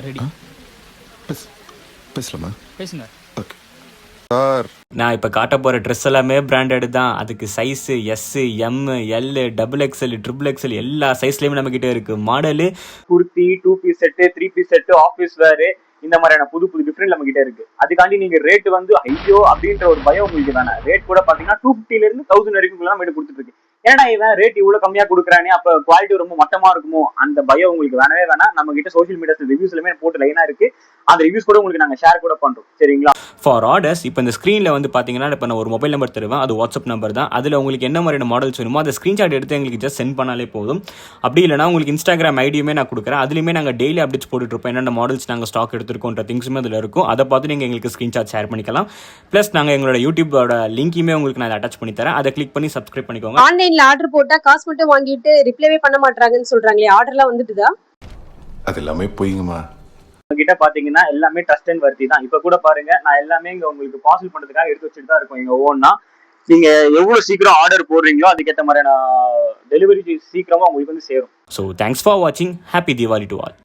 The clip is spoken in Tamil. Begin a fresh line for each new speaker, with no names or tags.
ரெடி.
பேசலாமா?
பேசுங்க.
Okay sir.
நான் இப்போ காட்ட போகிற ட்ரெஸ் எல்லாமே பிராண்டட் தான். அதுக்கு size S, M, L, XXL, XXL எல்லா சைஸ்லேயுமே நம்மக்கிட்ட இருக்குது. Model
kurti, 2 piece set, 3 piece set, office வேறு, இந்த மாதிரியான புது புது டிஃப்ரெண்ட் நம்ம கிட்ட இருக்கு. அதுக்காண்டி நீங்க ரேட் வந்து ஐயோ அப்படின்ற ஒரு பயம் உங்களுக்கு வேணாம். ரேட் கூட பாத்தீங்கன்னா 250 இருந்து 1000 வரைக்கும் நம்ம கொடுத்துட்டு இருக்கு. ஏன்னா இவன் ரேட் இவ்வளவு கம்மியா கொடுக்குறானே, அப்ப குவாலிட்டி ரொம்ப மட்டமா இருக்குமோ, அந்த பயம் உங்களுக்கு வேணவே வேணாம். நம்ம கிட்ட சோஷியல் மீடியா ரிவ்யூஸ் எல்லாமே போட்டு லைனா இருக்கு. அந்த ரிவ்யூஸ் கூட உங்களுக்கு நாங்க ஷேர் கூட பண்றோம். சரிங்களா?
ஃபார் ஆர்டர்ஸ் இப்போ இந்த ஸ்க்ரீனில் வந்து பார்த்தீங்கன்னா இப்போ நான் ஒரு மொபைல் நம்பர் தருவேன். அது வாட்ஸ்அப் நம்பர் தான். அதில் உங்களுக்கு என்ன மாதிரியான மாடல்ஸ் வேணுமோ அதை ஸ்க்ரீன்ஷாட் எடுத்து எங்களுக்கு ஜஸ்ட் சென்ட் பண்ணாலே போதும். அப்படி இல்லைனா உங்களுக்கு இன்ஸ்டாகிராம் ஐடியுமே நான் கொடுக்குறேன். அதுலேயுமே நாங்கள் டெய்லி அப்டேட்ஸ் போட்டுட்ருப்போம். என்னென்ன மாடல்ஸ் நாங்கள் ஸ்டாக் எடுத்துருக்கோன்ற திங்ஸுமே அதில் இருக்கும். அதை பார்த்து நீங்கள் எங்களுக்கு ஸ்க்ரீன்ஷாட் ஷேர் பண்ணிக்கலாம். ப்ளஸ் நாங்கள் எங்களோட யூடியூபோட லிங்க்குமே உங்களுக்கு நான் அட்டாச் பண்ணி தரேன். அதை கிளிக் பண்ணி சப்ஸ்கிரைப் பண்ணிக்கோங்க.
ஆன்லைன்ல ஆர்டர் போட்டா காசு மட்டும் வாங்கிட்டு ரிப்ளைவே பண்ண மாட்டாங்கன்னு சொல்றாங்களே, ஆர்டர்லாம் வந்துட்டுதா?
அது எல்லாமே போயிங்கம்மா.
கிட்ட பாத்தீங்கன்னா எல்லாமே ட்ரஸ்ட் அண்ட் வர்த்தி தான். இப்ப கூட பாருங்க, நான் எல்லாமே இங்க உங்களுக்கு பார்சல் பண்றதுக்காக எடுத்து வச்சுட்டு தான் இருக்கோம். எங்க ஓன்னா நீங்க எவ்வளவு சீக்கிரம் ஆர்டர் போடுறீங்களோ அதுக்கேற்ற மாதிரியான டெலிவரி சீக்கிரமா உங்களுக்கு வந்து சேரும்.
ஸோ தேங்க்ஸ் ஃபார் வாட்சிங். Happy Deepavali to all.